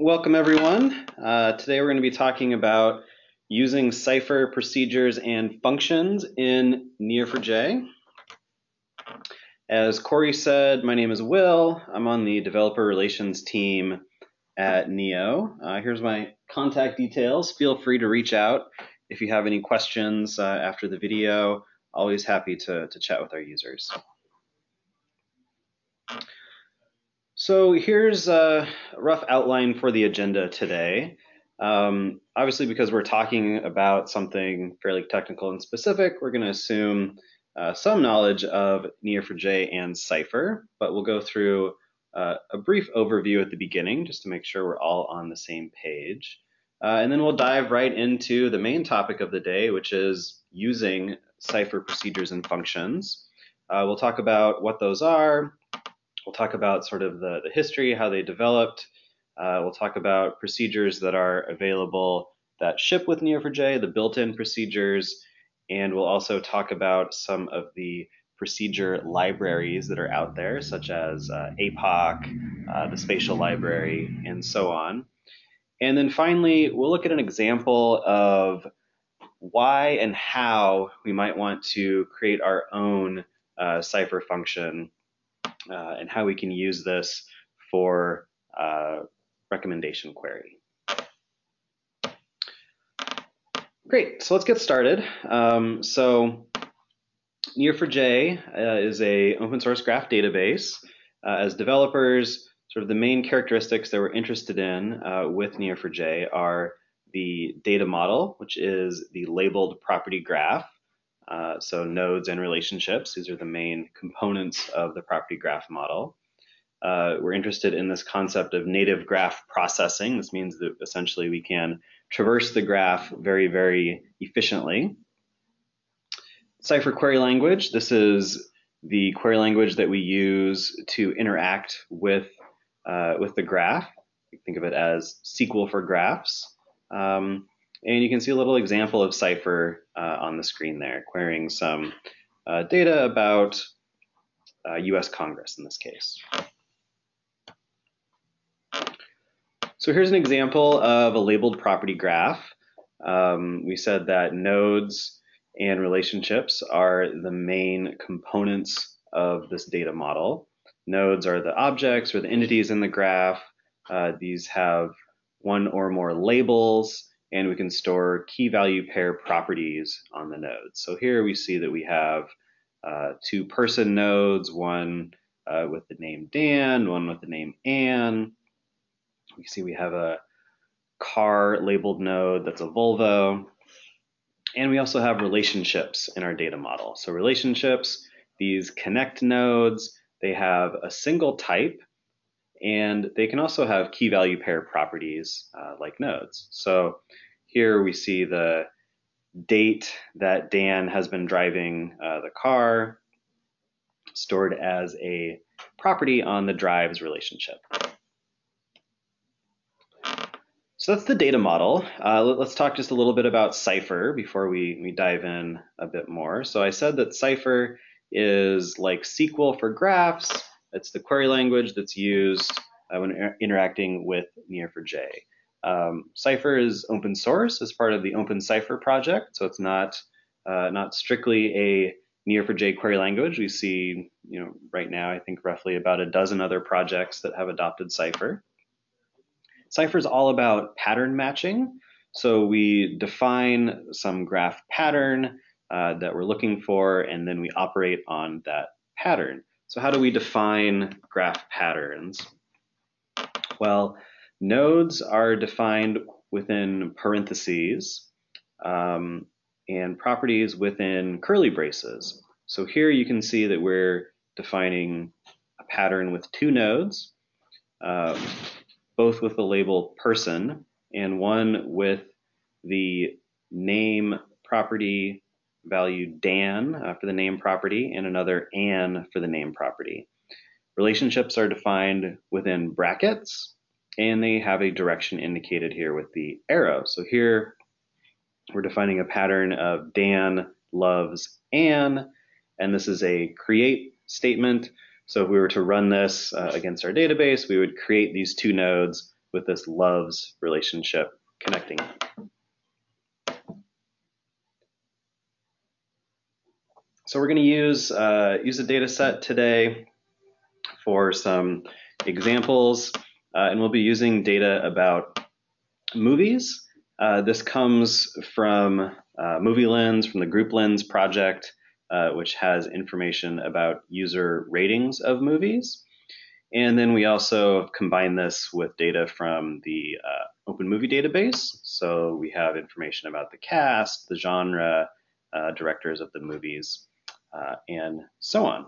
Welcome everyone. Today we're going to be talking about using Cypher procedures and functions in Neo4j. As Corey said, my name is Will. I'm on the developer relations team at Neo. Here's my contact details. Feel free to reach out if you have any questions after the video. Always happy to chat with our users. So here's a rough outline for the agenda today. Obviously, because we're talking about something fairly technical and specific, we're going to assume some knowledge of Neo4j and Cypher, but we'll go through a brief overview at the beginning just to make sure we're all on the same page. And then we'll dive right into the main topic of the day, which is using Cypher procedures and functions. We'll talk about what those are. We'll talk about sort of the history, how they developed. We'll talk about procedures that are available that ship with Neo4j, the built-in procedures, and we'll also talk about some of the procedure libraries that are out there, such as APOC, the spatial library, and so on. And then finally, we'll look at an example of why and how we might want to create our own Cypher function and how we can use this for recommendation query. Great, so let's get started. So Neo4j is an open source graph database. As developers, sort of the main characteristics that we're interested in with Neo4j are the data model, which is the labeled property graph. So nodes and relationships, these are the main components of the property graph model. We're interested in this concept of native graph processing. This means that essentially we can traverse the graph very, very efficiently. Cypher query language, this is the query language that we use to interact with the graph. You can think of it as SQL for graphs. And you can see a little example of Cypher on the screen there, querying some data about US Congress in this case. So here's an example of a labeled property graph. We said that nodes and relationships are the main components of this data model. Nodes are the objects or the entities in the graph. These have one or more labels, and we can store key value pair properties on the nodes. So here we see that we have two person nodes, one with the name Dan, one with the name Anne. We see we have a car labeled node that's a Volvo. And we also have relationships in our data model. So relationships, these connect nodes, they have a single type, and they can also have key value pair properties like nodes. So here we see the date that Dan has been driving the car stored as a property on the drives relationship. So that's the data model. Let's talk just a little bit about Cypher before we dive in a bit more. So I said that Cypher is like SQL for graphs. It's the query language that's used when interacting with Neo4j. Cypher is open source as part of the Open Cypher project, so it's not strictly a Neo4j query language. We see, right now, I think roughly about a dozen other projects that have adopted Cypher. Cypher is all about pattern matching. So we define some graph pattern that we're looking for, and then we operate on that pattern. So how do we define graph patterns? Well, nodes are defined within parentheses and properties within curly braces. So here you can see that we're defining a pattern with two nodes, both with the label person and one with the name property value Dan for the name property and another Anne for the name property. Relationships are defined within brackets, and they have a direction indicated here with the arrow. So here we're defining a pattern of Dan loves Anne, and this is a create statement. So if we were to run this against our database, we would create these two nodes with this loves relationship connecting it. So we're going to use a data set today for some examples, and we'll be using data about movies. This comes from Movie Lens, from the Group Lens project, which has information about user ratings of movies. And then we also combine this with data from the Open Movie Database. So we have information about the cast, the genre, directors of the movies, and so on.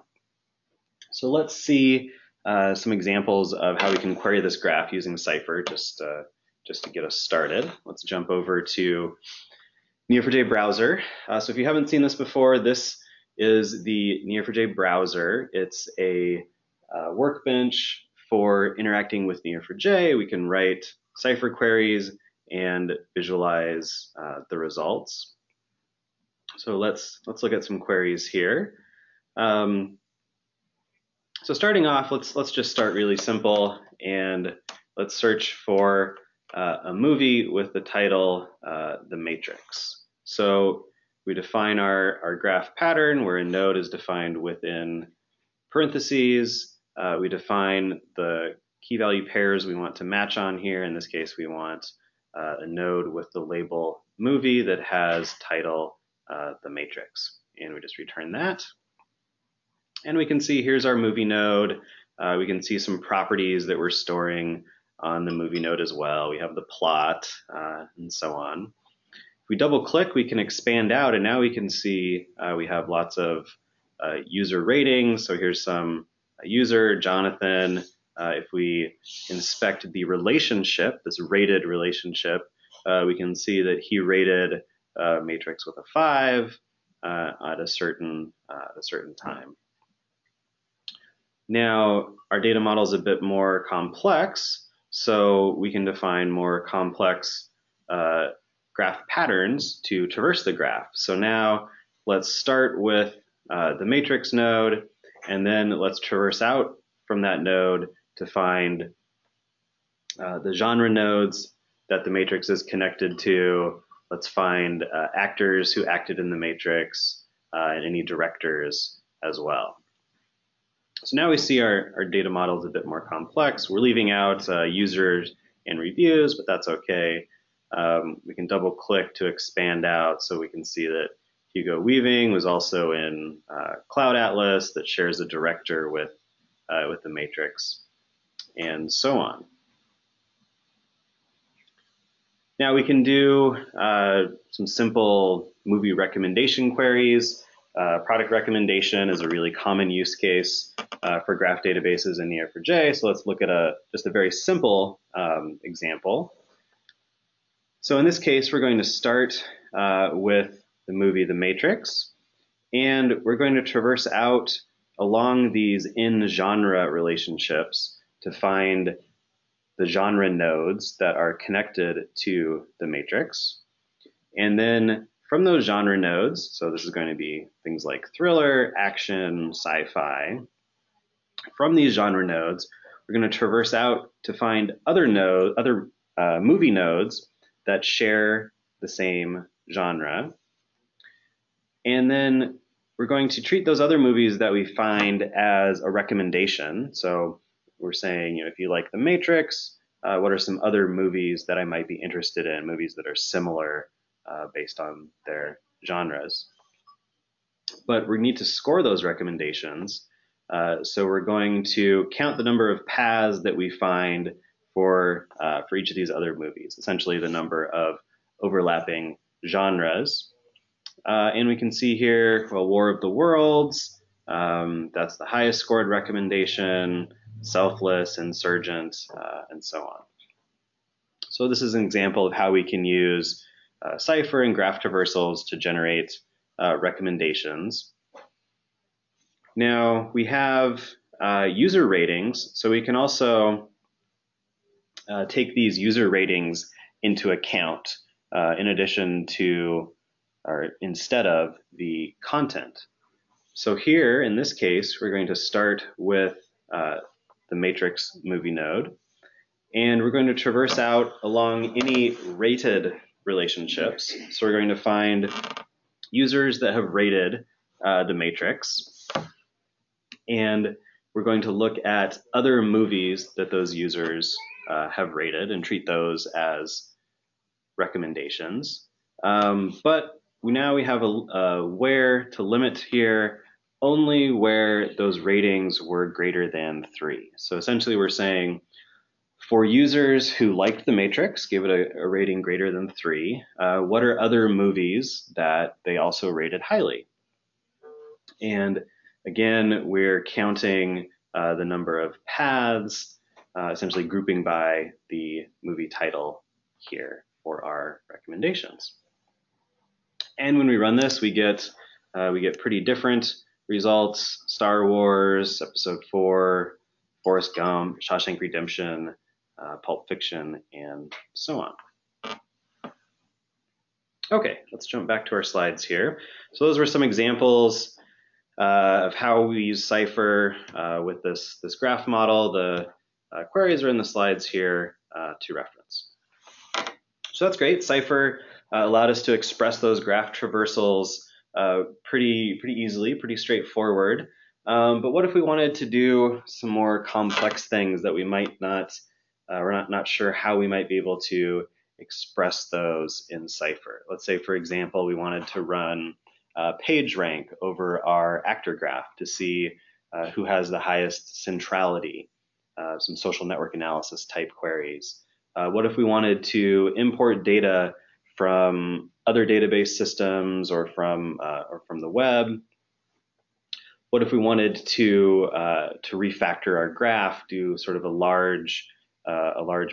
So let's see some examples of how we can query this graph using Cypher just to get us started. Let's jump over to Neo4j browser. So if you haven't seen this before, this is the Neo4j browser. It's a workbench for interacting with Neo4j. We can write Cypher queries and visualize the results. So let's look at some queries here. So starting off, let's just start really simple, and let's search for a movie with the title The Matrix. So we define our graph pattern where a node is defined within parentheses. We define the key value pairs we want to match on here. In this case, we want a node with the label movie that has title The Matrix, and we just return that. And we can see here's our movie node. We can see some properties that we're storing on the movie node as well. We have the plot and so on. If we double click, we can expand out, and now we can see we have lots of user ratings. So here's some user, Jonathan. If we inspect the relationship, this rated relationship, we can see that he rated Matrix with a 5 at a certain time. Now, our data model is a bit more complex, so we can define more complex graph patterns to traverse the graph. So now let's start with the matrix node, and then let's traverse out from that node to find the genre nodes that the matrix is connected to. Let's find actors who acted in the matrix and any directors as well. So now we see our data model is a bit more complex. We're leaving out users and reviews, but that's okay. We can double click to expand out so we can see that Hugo Weaving was also in Cloud Atlas that shares a director with the matrix, and so on. Now we can do some simple movie recommendation queries. Product recommendation is a really common use case for graph databases in Neo4j. So let's look at just a very simple example. So in this case, we're going to start with the movie The Matrix, and we're going to traverse out along these in-genre relationships to find the genre nodes that are connected to the matrix. And then from those genre nodes, so this is going to be things like thriller, action, sci-fi. From these genre nodes, we're going to traverse out to find other movie nodes that share the same genre. And then we're going to treat those other movies that we find as a recommendation. So we're saying, if you like The Matrix, what are some other movies that I might be interested in, movies that are similar based on their genres. But we need to score those recommendations. So we're going to count the number of paths that we find for each of these other movies, essentially the number of overlapping genres. And we can see here, well, War of the Worlds, that's the highest scored recommendation, Selfless, Insurgent, and so on. So this is an example of how we can use Cypher and graph traversals to generate recommendations. Now we have user ratings, so we can also take these user ratings into account in addition to, or instead of, the content. So here, in this case, we're going to start with the matrix movie node, And we're going to traverse out along any rated relationships. So we're going to find users that have rated the matrix, and we're going to look at other movies that those users have rated and treat those as recommendations. But now we have a where to limit here only where those ratings were greater than 3. So essentially we're saying for users who liked the matrix, gave it a rating greater than 3, what are other movies that they also rated highly? And again, we're counting the number of paths, essentially grouping by the movie title here for our recommendations. And when we run this, we get pretty different results: Star Wars, Episode 4, Forrest Gump, Shawshank Redemption, Pulp Fiction, and so on. Okay, let's jump back to our slides here. So those were some examples of how we use Cypher with this graph model. The queries are in the slides here to reference. So that's great. Cypher allowed us to express those graph traversals pretty easily, pretty straightforward. But what if we wanted to do some more complex things that we might not, we're not sure how we might be able to express those in Cypher? Let's say, for example, we wanted to run page rank over our actor graph to see who has the highest centrality, some social network analysis type queries. What if we wanted to import data from other database systems or from the web? What if we wanted to refactor our graph, do sort of a large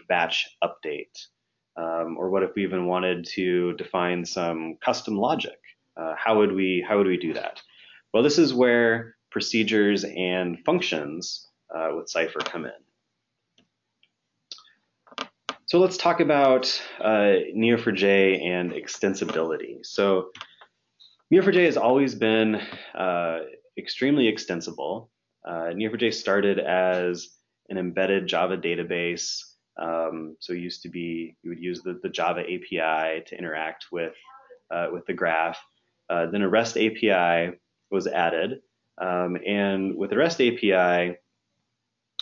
batch update? Or what if we even wanted to define some custom logic? How would we do that? Well, this is where procedures and functions with Cypher come in. So let's talk about Neo4j and extensibility. So Neo4j has always been extremely extensible. Neo4j started as an embedded Java database. So it used to be, you would use the Java API to interact with the graph. Then a REST API was added. And with the REST API,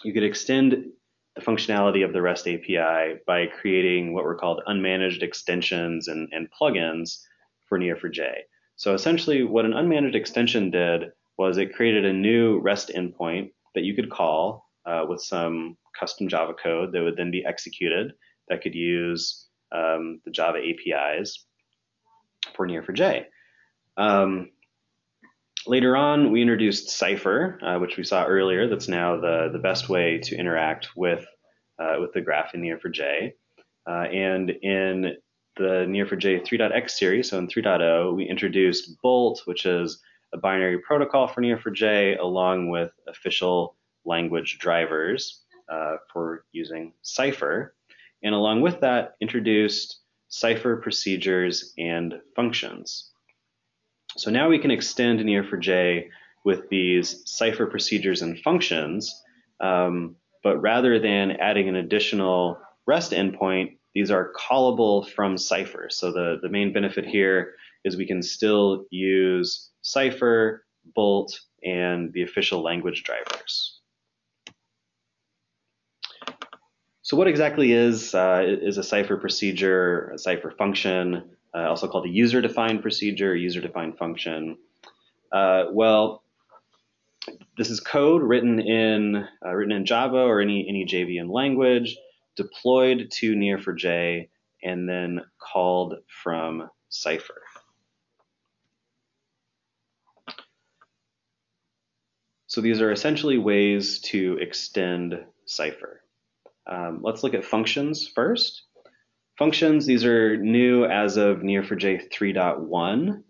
you could extend the functionality of the REST API by creating what were called unmanaged extensions and plugins for Neo4j. So essentially what an unmanaged extension did was it created a new REST endpoint that you could call with some custom Java code that would then be executed that could use the Java APIs for Neo4j. Later on, we introduced Cypher, which we saw earlier. That's now the best way to interact with the graph in Neo4j. And in the Neo4j 3.x series, so in 3.0, we introduced Bolt, which is a binary protocol for Neo4j, along with official language drivers for using Cypher. And along with that, introduced Cypher procedures and functions. So now we can extend Neo4j with these Cypher procedures and functions, but rather than adding an additional REST endpoint, these are callable from Cypher. So the main benefit here is we can still use Cypher, Bolt, and the official language drivers. So what exactly is a Cypher procedure, a Cypher function? Also called a user-defined procedure, user-defined function. Well, this is code written in Java or any JVM language, deployed to Neo4j, and then called from Cypher. So these are essentially ways to extend Cypher. Let's look at functions first. Functions, these are new as of Neo4j 3.1.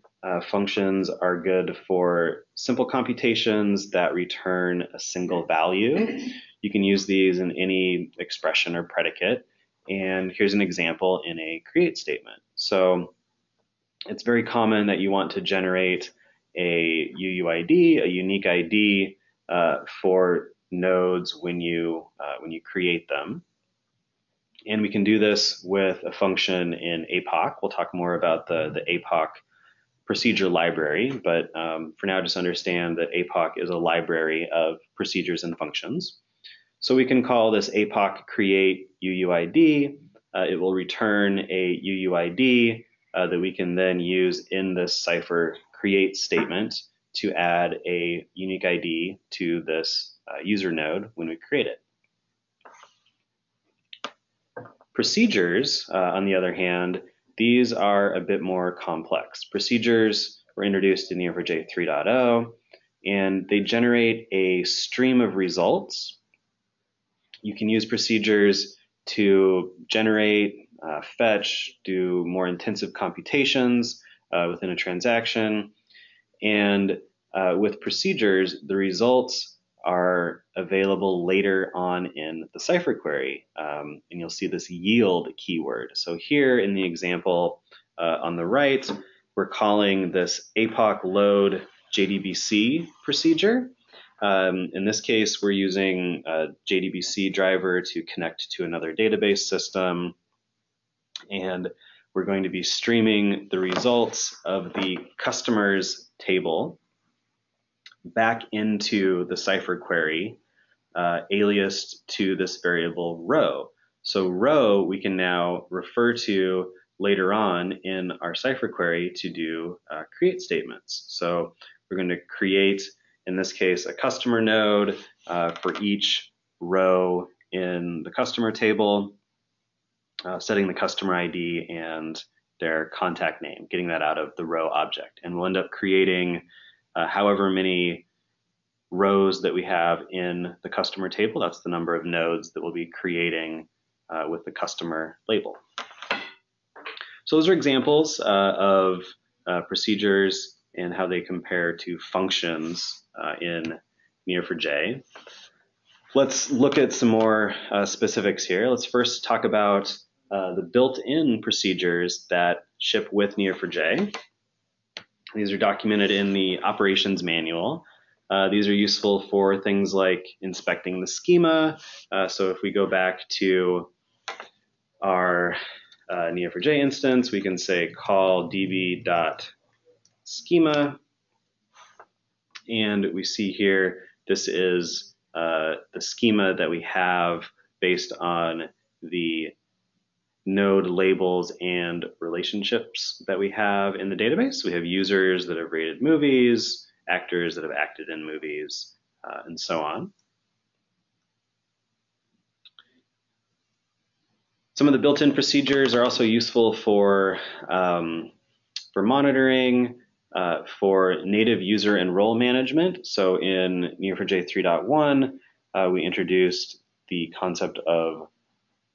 Functions are good for simple computations that return a single value. You can use these in any expression or predicate. And here's an example in a create statement. So it's very common that you want to generate a UUID, a unique ID for nodes when you create them. And we can do this with a function in APOC. We'll talk more about the APOC procedure library, but for now, just understand that APOC is a library of procedures and functions. So we can call this apoc.create.UUID. It will return a UUID that we can then use in this Cypher create statement to add a unique ID to this user node when we create it. Procedures, on the other hand, these are a bit more complex. Procedures were introduced in Neo4j 3.0, and they generate a stream of results. You can use procedures to generate, fetch, do more intensive computations within a transaction. And with procedures, the results are available later on in the Cypher query, and you'll see this yield keyword. So here in the example on the right, we're calling this APOC load JDBC procedure. In this case, we're using a JDBC driver to connect to another database system, and we're going to be streaming the results of the customers table back into the Cypher query, aliased to this variable row. So row we can now refer to later on in our Cypher query to do create statements. So we're going to create, in this case, a customer node for each row in the customer table, setting the customer ID and their contact name, getting that out of the row object. And we'll end up creating however many rows that we have in the customer table. That's the number of nodes that we'll be creating with the customer label. So those are examples of procedures and how they compare to functions in Neo4j. Let's look at some more specifics here. Let's first talk about the built-in procedures that ship with Neo4j. These are documented in the operations manual. These are useful for things like inspecting the schema. So if we go back to our Neo4j instance, we can say call db.schema. And we see here, this is the schema that we have based on the node labels and relationships that we have in the database. We have users that have rated movies, actors that have acted in movies, and so on. Some of the built-in procedures are also useful for monitoring, for native user and role management. So in Neo4j 3.1, we introduced the concept of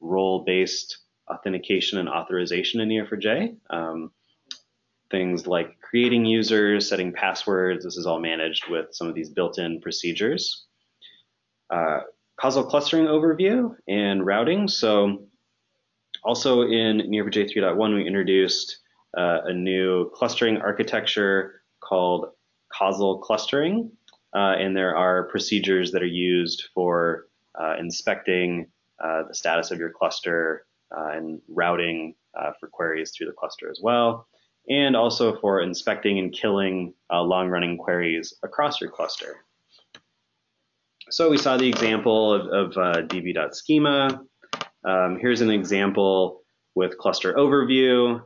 role-based authentication and authorization in Neo4j. Things like creating users, setting passwords, this is all managed with some of these built-in procedures. Causal clustering overview and routing. So also in Neo4j 3.1, we introduced a new clustering architecture called causal clustering. And there are procedures that are used for inspecting the status of your cluster and routing for queries through the cluster as well, and also for inspecting and killing long-running queries across your cluster. So we saw the example of db.schema. Here's an example with cluster overview.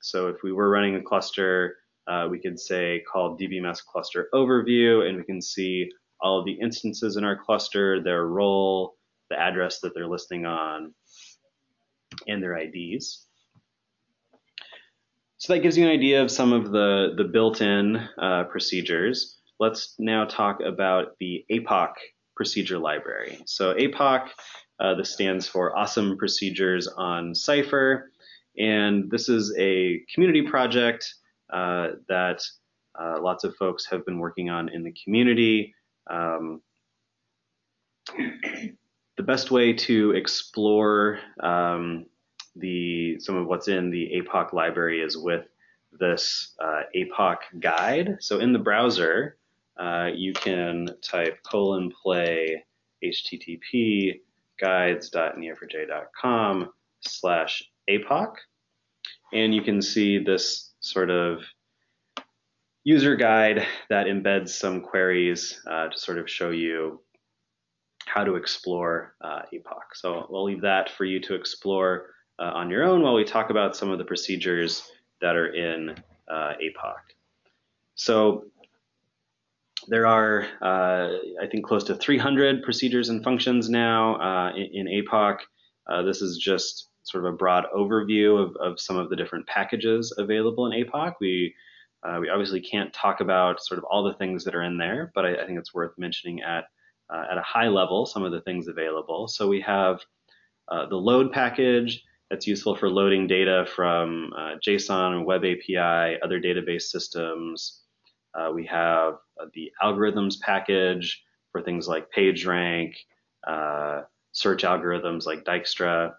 So if we were running a cluster, we could say call dbms cluster overview, and we can see all of the instances in our cluster, their role, the address that they're listing on, and their IDs. So that gives you an idea of some of the built-in procedures. Let's now talk about the APOC procedure library. So APOC, this stands for Awesome Procedures on Cypher, and this is a community project that lots of folks have been working on in the community. The best way to explore some of what's in the APOC library is with this APOC guide. So in the browser, you can type :play http guides.neo4j.com/APOC. And you can see this sort of user guide that embeds some queries to sort of show you how to explore APOC. So we'll leave that for you to explore on your own while we talk about some of the procedures that are in APOC. So there are, I think, close to 300 procedures and functions now in APOC. This is just sort of a broad overview of some of the different packages available in APOC. We obviously can't talk about sort of all the things that are in there, but I think it's worth mentioning at a high level some of the things available. So we have the load package that's useful for loading data from JSON and Web API, other database systems. We have the algorithms package for things like PageRank, search algorithms like Dijkstra.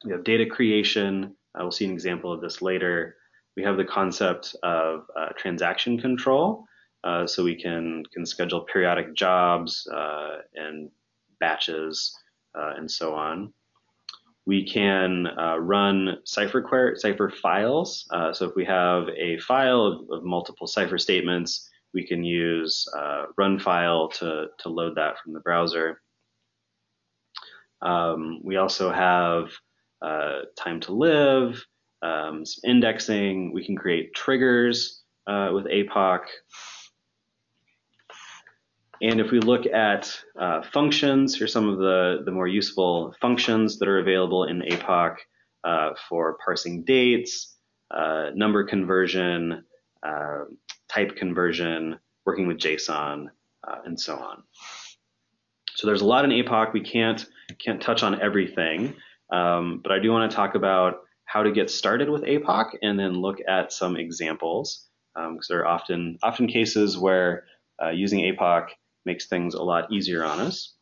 We have data creation. We'll see an example of this later. We have the concept of transaction control. So we can schedule periodic jobs and batches and so on. We can run Cypher files. So if we have a file of multiple Cypher statements, we can use run file to load that from the browser. We also have time to live, some indexing. We can create triggers with APOC. And if we look at functions, here's some of the more useful functions that are available in APOC for parsing dates, number conversion, type conversion, working with JSON, and so on. So there's a lot in APOC. We can't touch on everything, but I do want to talk about how to get started with APOC and then look at some examples, because there are often cases where using APOC makes things a lot easier on us.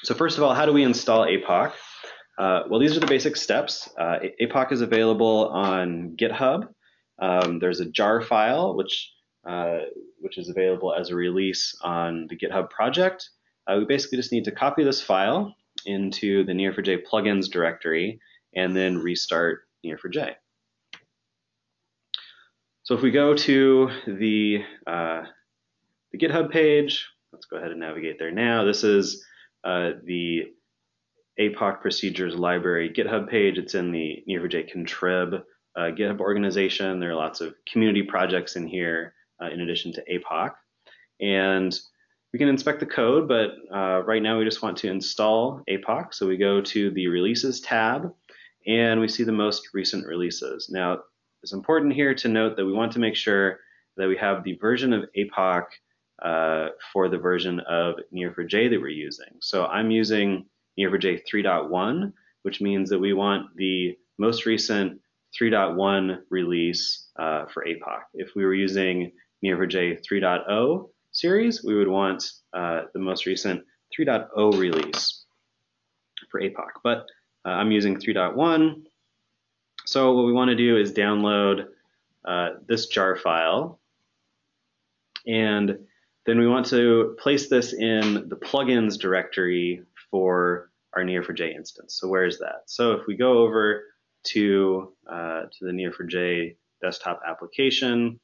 So first of all, how do we install APOC? Well, these are the basic steps. APOC is available on GitHub. There's a jar file, which is available as a release on the GitHub project. We basically just need to copy this file into the Neo4j plugins directory and then restart Neo4j. So if we go to the GitHub page, let's go ahead and navigate there now. This is the APOC Procedures library GitHub page. It's in the Neo4j contrib GitHub organization. There are lots of community projects in here in addition to APOC. And we can inspect the code, but right now we just want to install APOC. So we go to the Releases tab, and we see the most recent releases. Now, it's important here to note that we want to make sure that we have the version of APOC for the version of Neo4j that we're using. So I'm using Neo4j 3.1, which means that we want the most recent 3.1 release for APOC. If we were using Neo4j 3.0 series, we would want the most recent 3.0 release for APOC. But I'm using 3.1. So what we want to do is download this jar file, and then we want to place this in the plugins directory for our Neo4j instance. So where is that? So if we go over to the Neo4j desktop application,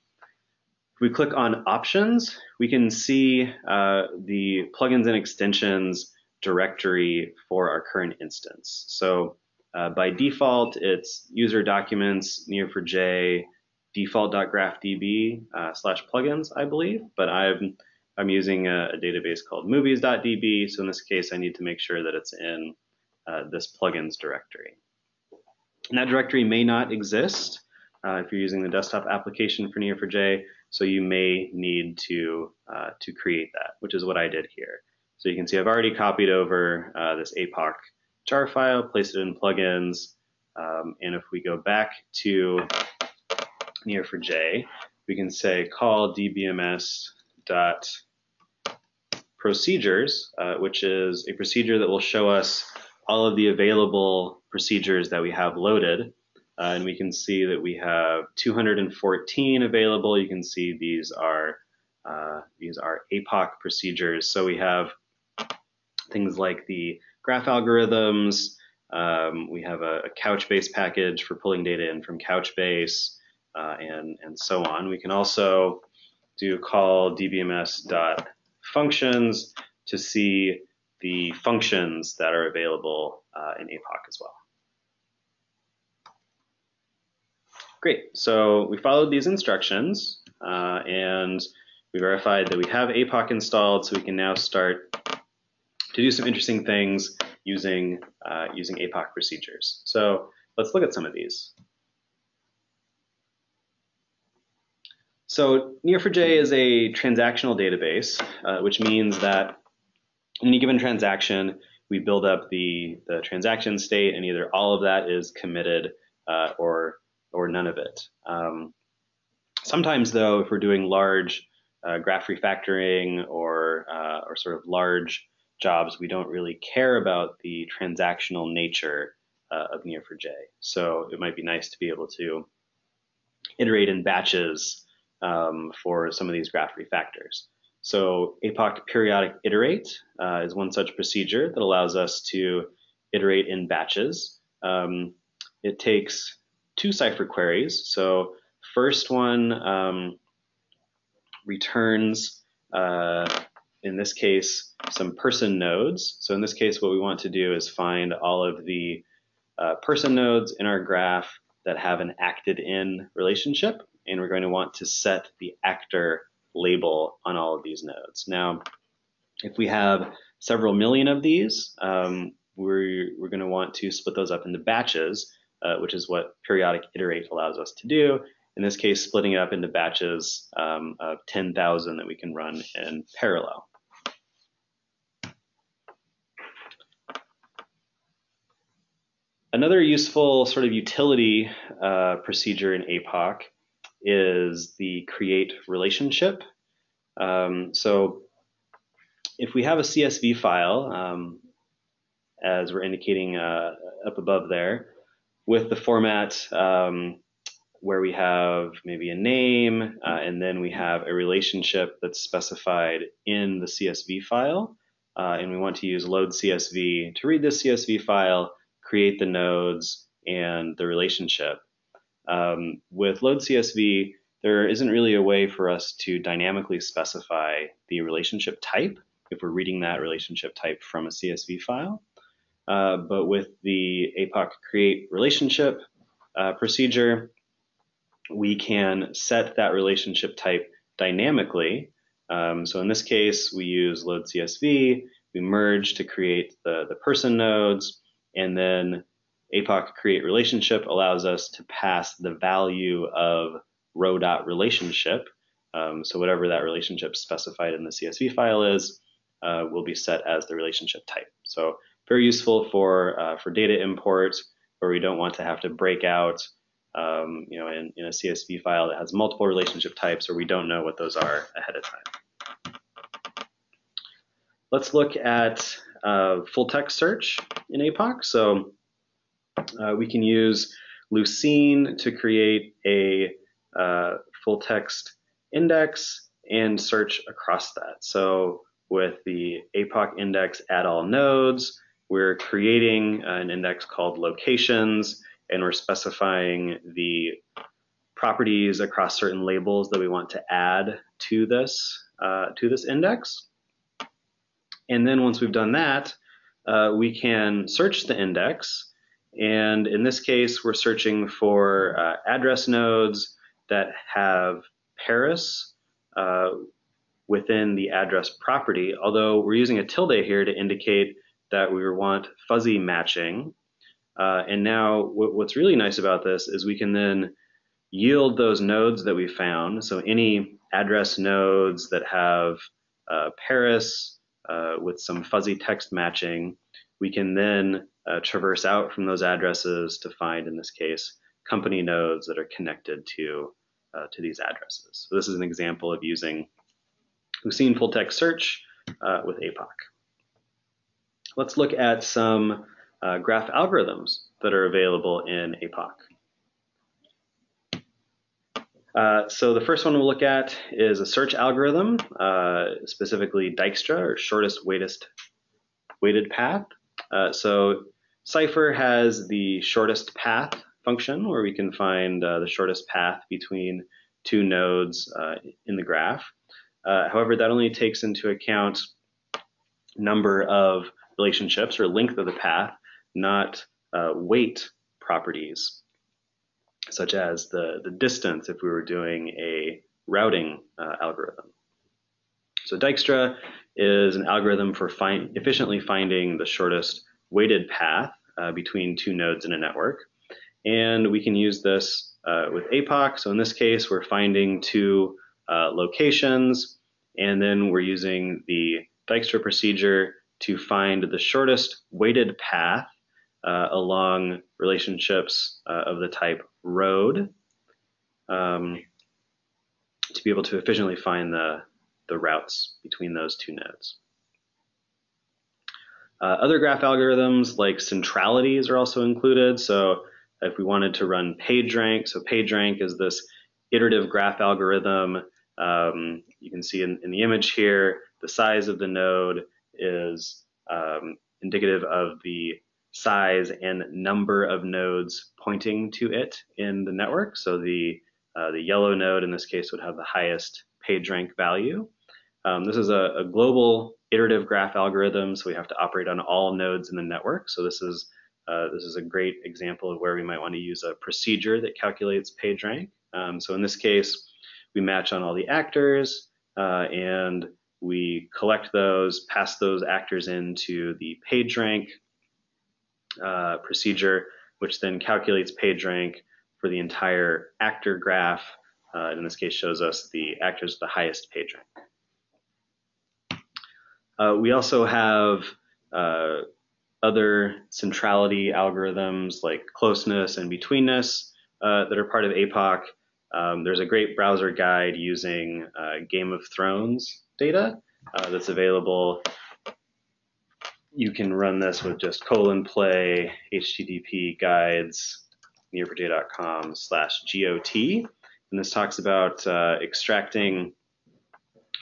if we click on options, we can see the plugins and extensions directory for our current instance. So by default, it's user documents, Neo4j, default.graphdb /plugins, I believe, but I'm using a database called movies.db. So in this case, I need to make sure that it's in this plugins directory. And that directory may not exist if you're using the desktop application for Neo4j. So you may need to create that, which is what I did here. So you can see I've already copied over this APOC jar file, placed it in plugins, and if we go back to Neo4j, we can say call dbms.procedures, which is a procedure that will show us all of the available procedures that we have loaded. And we can see that we have 214 available. You can see these are APOC procedures. So we have things like the graph algorithms. We have a Couchbase package for pulling data in from Couchbase, and so on. We can also do call dbms.functions to see the functions that are available in APOC as well. Great, so we followed these instructions and we verified that we have APOC installed, so we can now start to do some interesting things using APOC procedures. So let's look at some of these. So Neo4j is a transactional database, which means that in any given transaction, we build up the transaction state, and either all of that is committed or none of it. Sometimes, though, if we're doing large graph refactoring or sort of large jobs, we don't really care about the transactional nature of Neo4j. So it might be nice to be able to iterate in batches for some of these graph refactors. So APOC periodic iterate is one such procedure that allows us to iterate in batches. It takes 2 Cypher queries. So first one returns, in this case, some person nodes. So in this case, what we want to do is find all of the person nodes in our graph that have an acted in relationship, and we're going to want to set the actor label on all of these nodes. Now, if we have several million of these, we're going to want to split those up into batches, which is what periodic iterate allows us to do. In this case, splitting it up into batches of 10,000 that we can run in parallel. Another useful sort of utility procedure in APOC is the create relationship. So if we have a CSV file, as we're indicating up above there, with the format where we have maybe a name, and then we have a relationship that's specified in the CSV file, and we want to use load CSV to read this CSV file, create the nodes and the relationship. With load CSV, there isn't really a way for us to dynamically specify the relationship type if we're reading that relationship type from a CSV file. But with the APOC create relationship procedure, we can set that relationship type dynamically. So in this case, we use load CSV, we merge to create the person nodes, and then APOC create relationship allows us to pass the value of row.relationship. So whatever that relationship specified in the CSV file is, will be set as the relationship type. So very useful for data import, where we don't want to have to break out in a CSV file that has multiple relationship types, or we don't know what those are ahead of time. Let's look at full text search in APOC. So we can use Lucene to create a full text index and search across that. So with the APOC index add all nodes, we're creating an index called locations, and we're specifying the properties across certain labels that we want to add to this index. And then once we've done that, we can search the index. And in this case, we're searching for address nodes that have Paris within the address property, although we're using a tilde here to indicate that we want fuzzy matching. And now what's really nice about this is we can then yield those nodes that we found. So any address nodes that have Paris with some fuzzy text matching, we can then traverse out from those addresses to find, in this case, company nodes that are connected to these addresses. So this is an example of using Lucene full text search with APOC. Let's look at some graph algorithms that are available in APOC. So the first one we'll look at is a search algorithm, specifically Dijkstra, or shortest weighted path. So Cypher has the shortest path function, where we can find the shortest path between two nodes in the graph. However, that only takes into account number of relationships or length of the path, not weight properties, such as the distance if we were doing a routing algorithm. So Dijkstra is an algorithm for efficiently finding the shortest weighted path between two nodes in a network. And we can use this with APOC. So in this case, we're finding two locations, and then we're using the Dijkstra procedure to find the shortest weighted path along relationships of the type road to be able to efficiently find the routes between those two nodes. Other graph algorithms like centralities are also included. So if we wanted to run PageRank, so PageRank is this iterative graph algorithm. You can see in the image here, the size of the node is indicative of the size and number of nodes pointing to it in the network. So the yellow node in this case would have the highest PageRank value. This is a global iterative graph algorithm, so we have to operate on all nodes in the network. So this is a great example of where we might want to use a procedure that calculates PageRank. So in this case, we match on all the actors, and we collect those, pass those actors into the PageRank procedure, which then calculates PageRank for the entire actor graph. In this case, shows us the actors with the highest PageRank. We also have other centrality algorithms like closeness and betweenness that are part of APOC. There's a great browser guide using Game of Thrones data that's available. You can run this with just :play http guides near4j.com/GOT. And this talks about extracting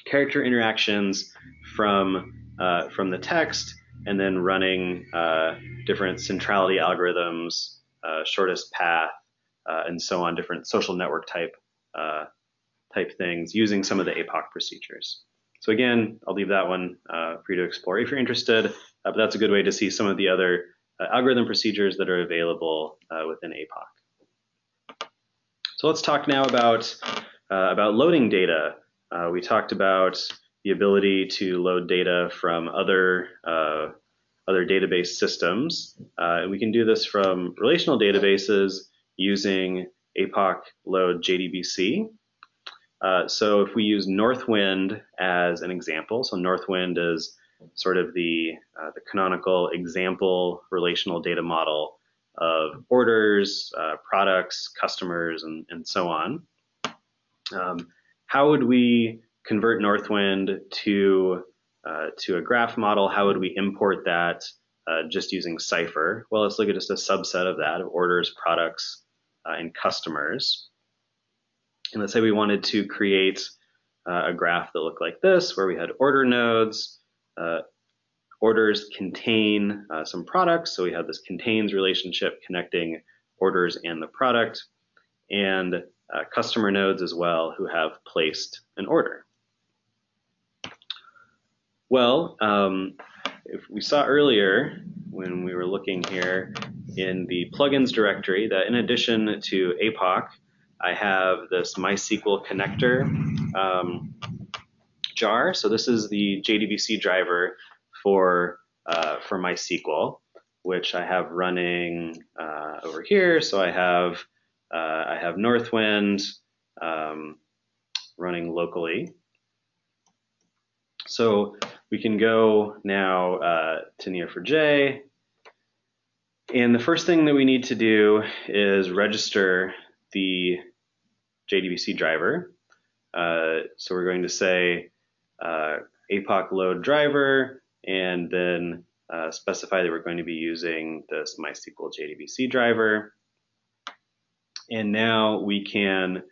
character interactions from the text, and then running different centrality algorithms, shortest path, and so on, different social network type things using some of the APOC procedures. So again, I'll leave that one for you to explore if you're interested, but that's a good way to see some of the other algorithm procedures that are available within APOC. So let's talk now about loading data. We talked about the ability to load data from other database systems. We can do this from relational databases using APOC load JDBC. So if we use Northwind as an example, so Northwind is sort of the canonical example relational data model of orders, products, customers, and so on. How would we convert Northwind to a graph model? How would we import that just using Cypher? Well, let's look at just a subset of that, of orders, products, and customers. And let's say we wanted to create a graph that looked like this, where we had order nodes. Orders contain some products, so we have this contains relationship connecting orders and the product, and customer nodes as well, who have placed an order. Well, if we saw earlier when we were looking here in the plugins directory that in addition to APOC, I have this MySQL connector jar. So this is the JDBC driver for MySQL, which I have running over here. So I have Northwind running locally. So we can go now to Neo4j. And the first thing that we need to do is register the JDBC driver. So we're going to say APOC load driver, and then specify that we're going to be using this MySQL JDBC driver. And now we can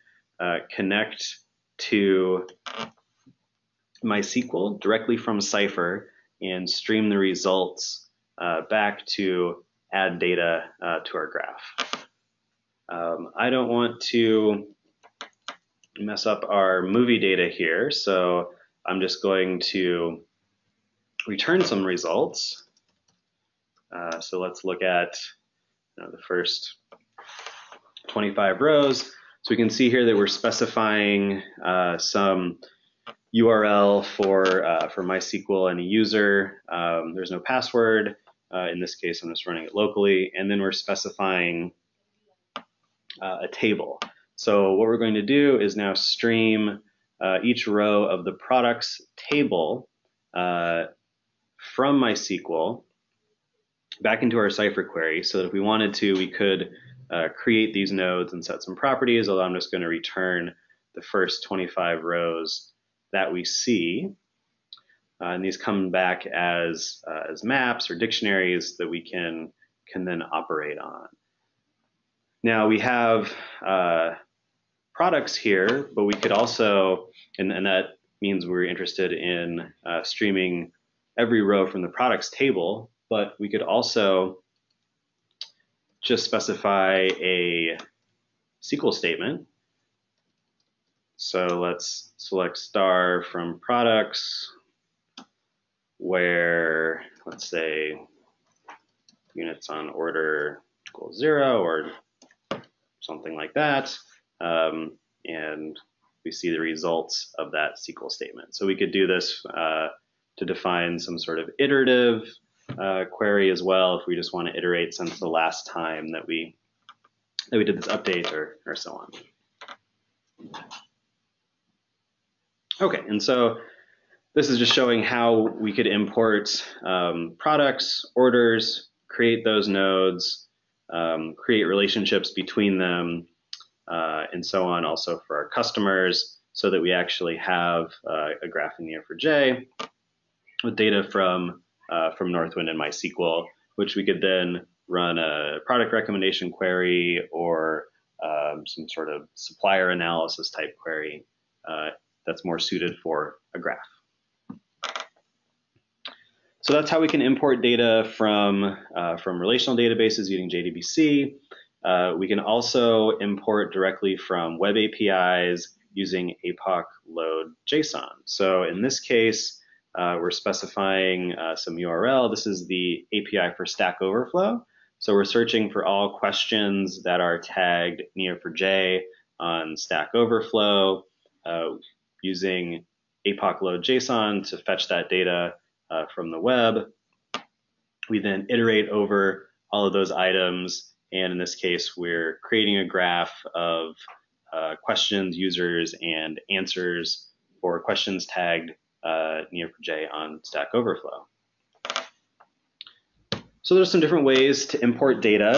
connect to MySQL directly from Cypher and stream the results back to add data to our graph. I don't want to mess up our movie data here, so I'm just going to return some results. So let's look at the first 25 rows. So we can see here that we're specifying some URL for MySQL and a user. There's no password. In this case, I'm just running it locally. And then we're specifying a table. So what we're going to do is now stream each row of the products table from MySQL back into our Cypher query, so that if we wanted to, we could create these nodes and set some properties, although I'm just going to return the first 25 rows that we see. And these come back as maps or dictionaries that we can then operate on. Now we have products here, but we could also, and that means we're interested in streaming every row from the products table, but we could also just specify a SQL statement. So let's select star from products, where let's say units on order equals 0 or something like that. And we see the results of that SQL statement. So we could do this to define some sort of iterative query as well, if we just want to iterate since the last time that we did this update or so on. Okay, and so this is just showing how we could import products, orders, create those nodes, create relationships between them, and so on, also for our customers, so that we actually have a graph in Neo4j with data from Northwind and MySQL, which we could then run a product recommendation query or some sort of supplier analysis type query that's more suited for a graph. So that's how we can import data from relational databases using JDBC. We can also import directly from web APIs using APOC load JSON. So in this case, we're specifying some URL. This is the API for Stack Overflow. So we're searching for all questions that are tagged Neo4j on Stack Overflow using APOC load JSON to fetch that data from the web. We then iterate over all of those items, and in this case, we're creating a graph of questions, users, and answers for questions tagged Neo4j on Stack Overflow. So there's some different ways to import data.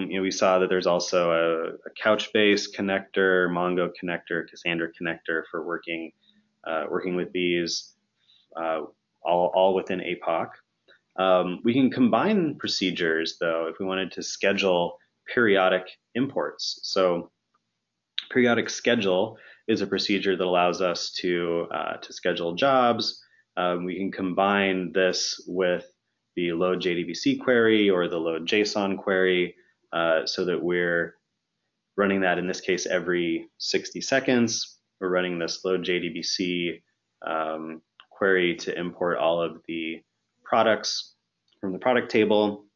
We saw that there's also a Couchbase connector, Mongo connector, Cassandra connector for working with these, all within APOC. We can combine procedures, though, if we wanted to schedule periodic imports. So periodic schedule is a procedure that allows us to schedule jobs. We can combine this with the load JDBC query or the load JSON query so that we're running that, in this case, every 60 seconds. We're running this load JDBC query to import all of the products from the product table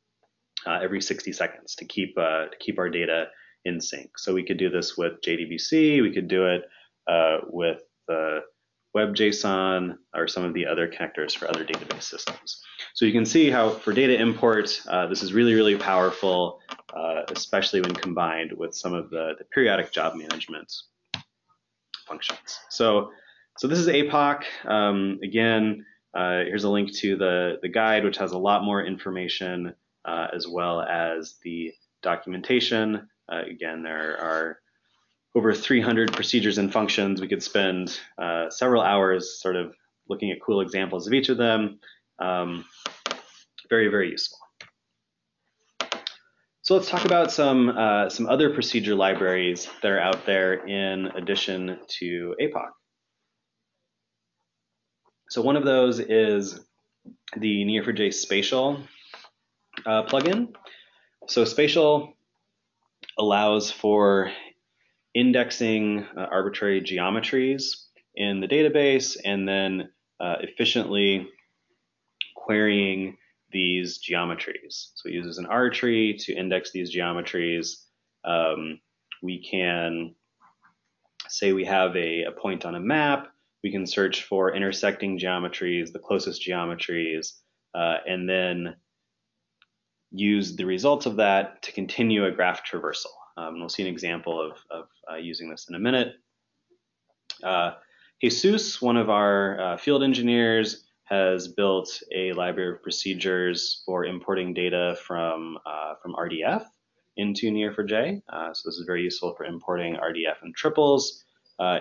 every 60 seconds to keep our data in sync. So we could do this with JDBC, we could do it with the web JSON or some of the other connectors for other database systems. So you can see how for data import, this is really, really powerful, especially when combined with some of the periodic job management functions. So this is APOC. Again, here's a link to the guide, which has a lot more information, as well as the documentation. Again, there are over 300 procedures and functions. We could spend several hours sort of looking at cool examples of each of them. Very, very useful. So let's talk about some other procedure libraries that are out there in addition to APOC. So one of those is the Neo4j Spatial plugin. So Spatial allows for indexing arbitrary geometries in the database and then efficiently querying these geometries. So it uses an R tree to index these geometries. We can say we have a point on a map. We can search for intersecting geometries, the closest geometries, and then use the results of that to continue a graph traversal. We'll see an example of using this in a minute. Jesus, one of our field engineers, has built a library of procedures for importing data from RDF into Neo4j. So this is very useful for importing RDF and triples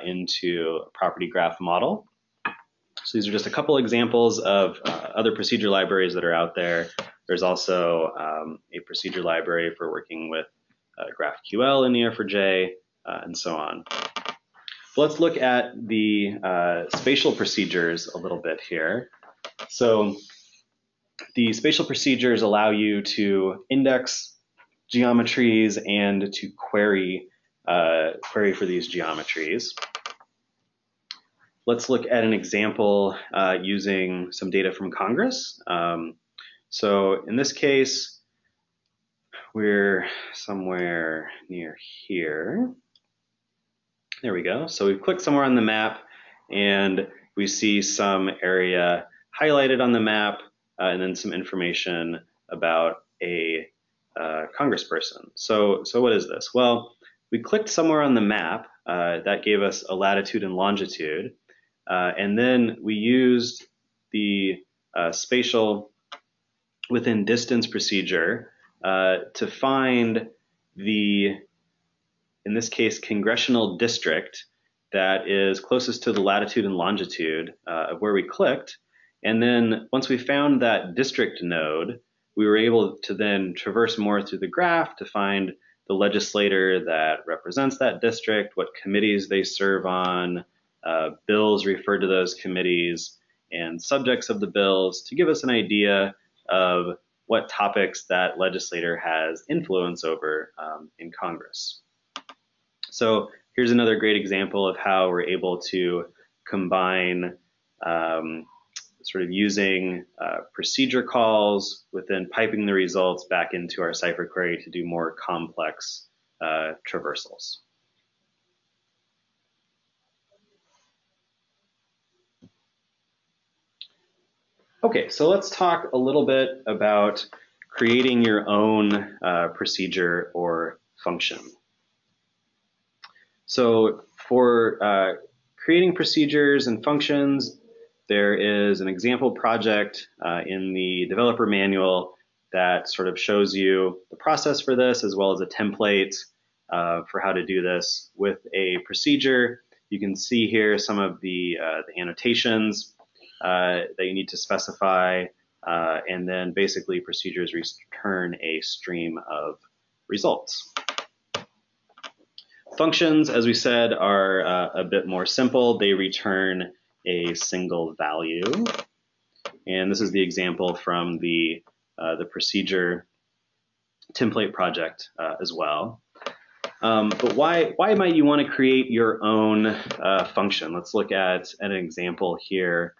into a property graph model. So these are just a couple examples of other procedure libraries that are out there. There's also a procedure library for working with GraphQL in Neo4j and so on. So let's look at the spatial procedures a little bit here. So the spatial procedures allow you to index geometries and to query for these geometries. Let's look at an example using some data from Congress. So in this case, we're somewhere near here. There we go. So we've clicked somewhere on the map and we see some area highlighted on the map and then some information about a congressperson. So what is this? Well, we clicked somewhere on the map. That gave us a latitude and longitude. And then we used the spatial within distance procedure to find the, in this case, congressional district that is closest to the latitude and longitude of where we clicked. And then once we found that district node, we were able to then traverse more through the graph to find the legislator that represents that district, what committees they serve on, bills referred to those committees, and subjects of the bills to give us an idea of what topics that legislator has influence over in Congress. So here's another great example of how we're able to combine sort of using procedure calls within piping the results back into our Cypher query to do more complex traversals. Okay, so let's talk a little bit about creating your own procedure or function. So for creating procedures and functions, there is an example project in the developer manual that sort of shows you the process for this, as well as a template for how to do this with a procedure. You can see here some of the annotations that you need to specify, and then basically procedures return a stream of results. Functions, as we said, are a bit more simple. They return a single value. And this is the example from the procedure template project as well. But why might you want to create your own function? Let's look at an example here,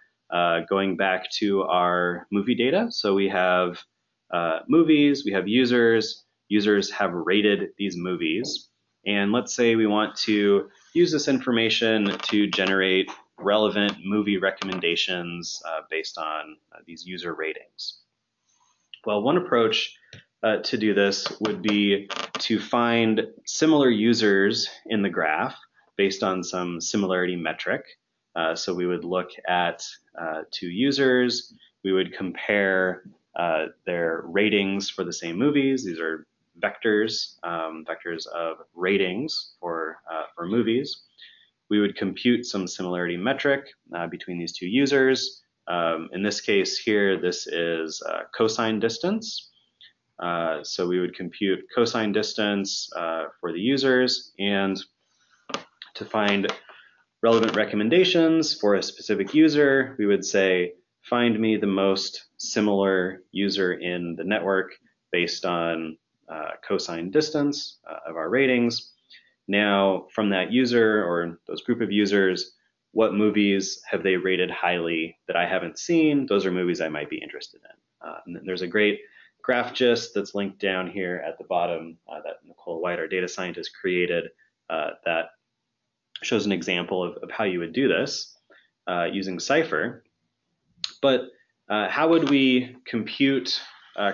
going back to our movie data. So we have movies, we have users. Users have rated these movies. And let's say we want to use this information to generate relevant movie recommendations based on these user ratings. Well, one approach to do this would be to find similar users in the graph based on some similarity metric. So we would look at two users. We would compare their ratings for the same movies. These are vectors, vectors of ratings for movies. We would compute some similarity metric between these two users. In this case here, this is cosine distance. So we would compute cosine distance for the users, and to find relevant recommendations for a specific user, we would say find me the most similar user in the network based on cosine distance of our ratings. Now, from that user or those group of users, what movies have they rated highly that I haven't seen? Those are movies I might be interested in. And there's a great graph gist that's linked down here at the bottom that Nicole White, our data scientist, created that shows an example of how you would do this using Cypher. But how would we compute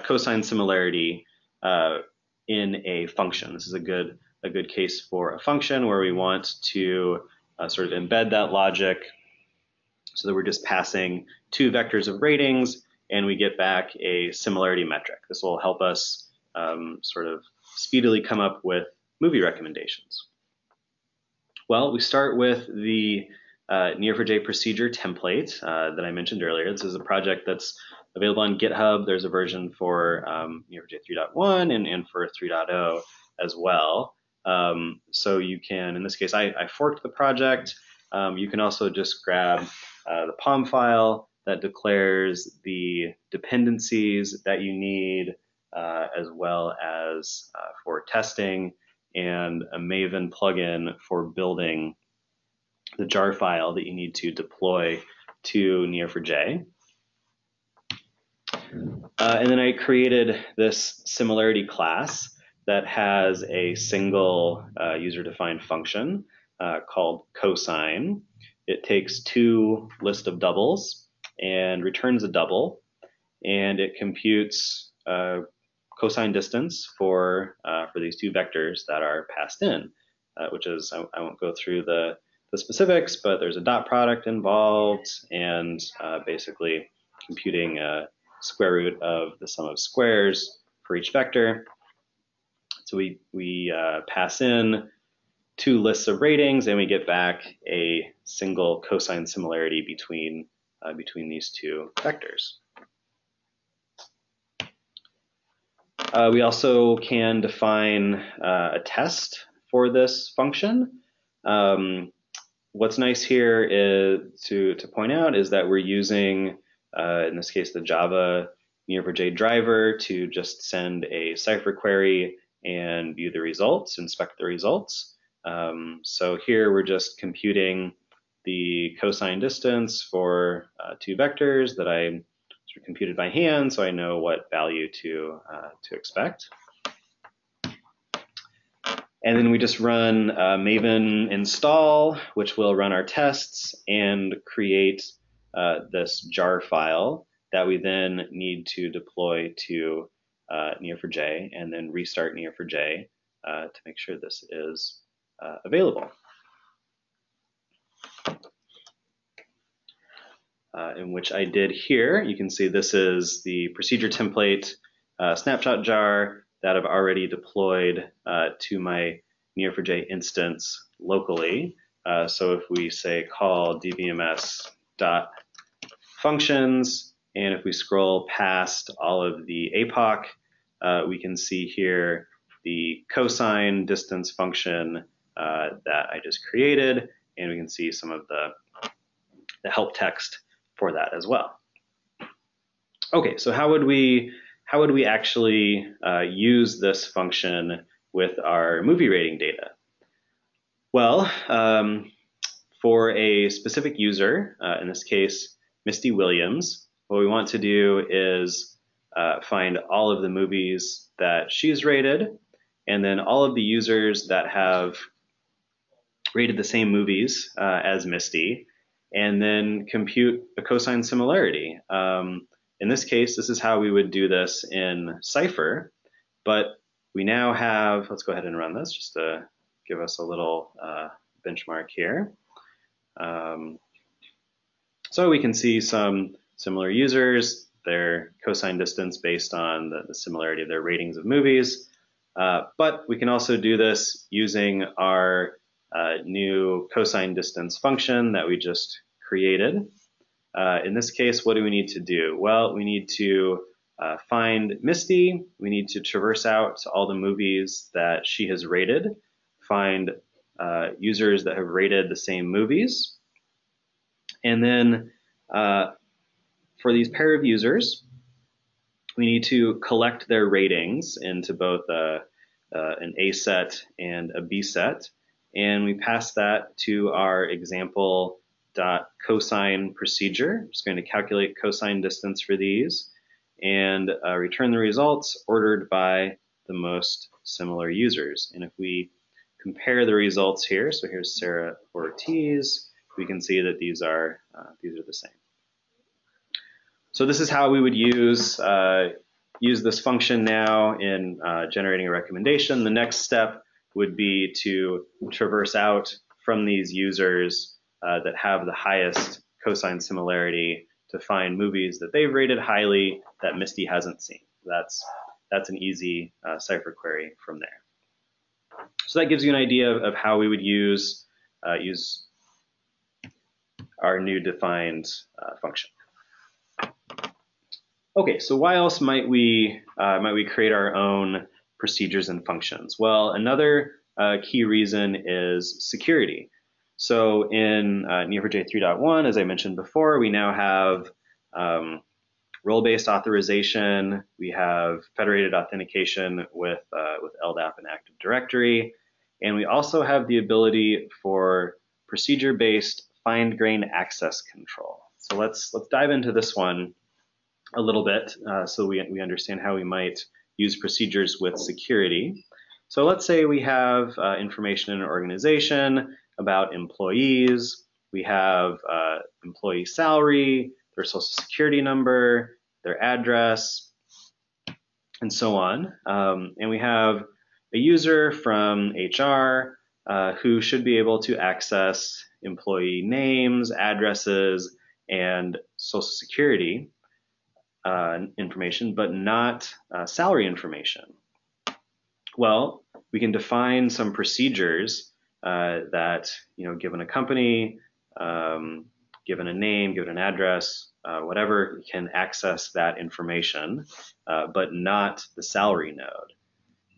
cosine similarity in a function? This is a good case for a function where we want to sort of embed that logic so that we're just passing two vectors of ratings and we get back a similarity metric. This will help us sort of speedily come up with movie recommendations. Well, we start with the Neo4j procedure template that I mentioned earlier. This is a project that's available on GitHub. There's a version for Neo4j 3.1 and for 3.0 as well. So you can, in this case, I forked the project. You can also just grab the POM file that declares the dependencies that you need, as well as for testing, and a Maven plugin for building the jar file that you need to deploy to Neo4j. And then I created this similarity class that has a single user-defined function called cosine. It takes two list of doubles and returns a double, and it computes cosine distance for these two vectors that are passed in, which is, I won't go through the specifics, but there's a dot product involved, and basically computing a square root of the sum of squares for each vector. So we pass in two lists of ratings, and we get back a single cosine similarity between these two vectors. We also can define a test for this function. What's nice here is to point out is that we're using, in this case, the Java Neo4j driver to just send a Cypher query and view the results, inspect the results. So here we're just computing the cosine distance for two vectors that I sort of computed by hand, so I know what value to expect. And then we just run Maven install, which will run our tests and create this jar file that we then need to deploy to Neo4j and then restart Neo4j to make sure this is available. In which I did here. You can see this is the procedure template snapshot jar that I've already deployed to my Neo4j instance locally. So if we say call dbms.functions, and if we scroll past all of the APOC, we can see here the cosine distance function that I just created, and we can see some of the help text for that as well. Okay, so how would we actually use this function with our movie rating data? Well, for a specific user, in this case, Misty Williams, what we want to do is find all of the movies that she's rated, and then all of the users that have rated the same movies as Misty, and then compute a cosine similarity. In this case, this is how we would do this in Cypher, but we now have, let's go ahead and run this just to give us a little benchmark here. So we can see some similar users, their cosine distance based on the similarity of their ratings of movies, but we can also do this using our new cosine distance function that we just created. In this case, what do we need to do? Well, we need to find Misty. We need to traverse out to all the movies that she has rated, find users that have rated the same movies, and then for for these pair of users, we need to collect their ratings into both an A set and a B set, and we pass that to our example.cosine procedure. I'm just going to calculate cosine distance for these and return the results ordered by the most similar users. And if we compare the results here, so here's Sarah Ortiz, we can see that these are the same. So this is how we would use this function now in generating a recommendation. The next step would be to traverse out from these users that have the highest cosine similarity to find movies that they've rated highly that Misty hasn't seen. That's an easy Cypher query from there. So that gives you an idea of how we would use our new defined function. Okay, so why else might we create our own procedures and functions? Well, another key reason is security. So in Neo4j 3.1, as I mentioned before, we now have role-based authorization. We have federated authentication with LDAP and Active Directory, and we also have the ability for procedure-based fine-grained access control. So let's dive into this one a little bit so we understand how we might use procedures with security. So let's say we have information in an organization about employees. We have employee salary, their social security number, their address, and so on. And we have a user from HR who should be able to access employee names, addresses, and social security information, but not salary information. Well, we can define some procedures that, given a company, given a name, given an address, whatever, can access that information, but not the salary node.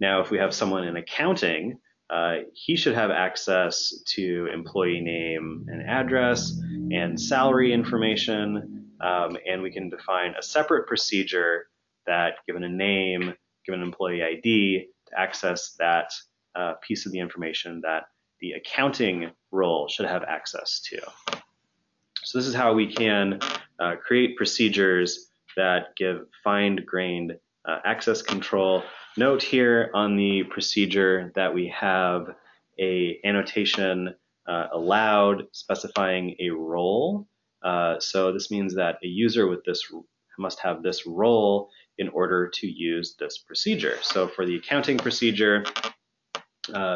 Now, if we have someone in accounting, he should have access to employee name and address and salary information, and we can define a separate procedure that, given a name, given an employee ID, to access that piece of the information that the accounting role should have access to. So this is how we can create procedures that give fine-grained access control. Note here on the procedure that we have a annotation allowed specifying a role. So this means that a user with this must have this role in order to use this procedure. So for the accounting procedure,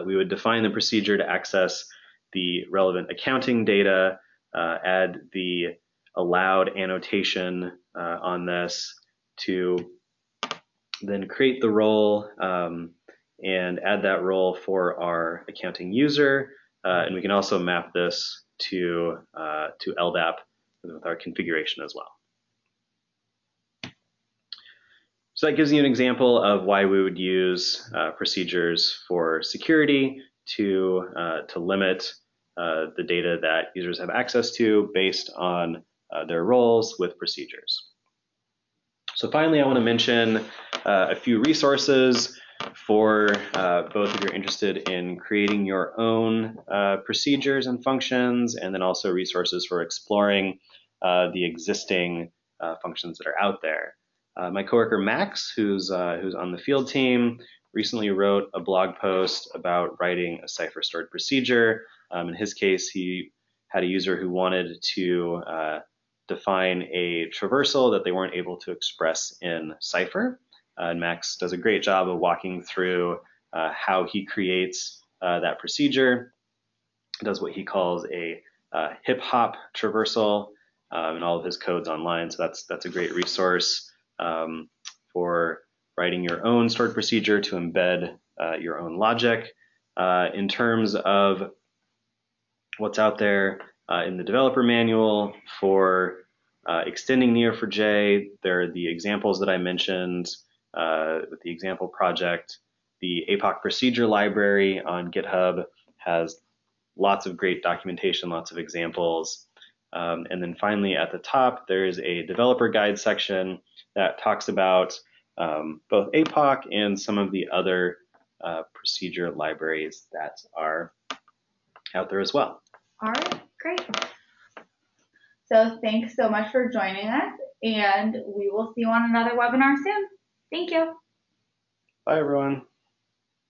we would define the procedure to access the relevant accounting data, add the allowed annotation on this to then create the role and add that role for our accounting user. And we can also map this to LDAP with our configuration as well. So that gives you an example of why we would use procedures for security to limit the data that users have access to based on their roles with procedures. So finally, I want to mention a few resources for both if you're interested in creating your own procedures and functions, and then also resources for exploring the existing functions that are out there. My coworker Max, who's on the field team, recently wrote a blog post about writing a Cypher stored procedure. In his case, he had a user who wanted to define a traversal that they weren't able to express in Cypher. And Max does a great job of walking through how he creates that procedure. He does what he calls a hip hop traversal in all of his codes online. So that's a great resource for writing your own stored procedure to embed your own logic. In terms of what's out there in the developer manual for extending Neo4j, there are the examples that I mentioned with the example project. The APOC Procedure library on GitHub has lots of great documentation, lots of examples. And then finally at the top, there's a developer guide section that talks about both APOC and some of the other procedure libraries that are out there as well. All right, great. So thanks so much for joining us, and we will see you on another webinar soon. Thank you. Bye, everyone.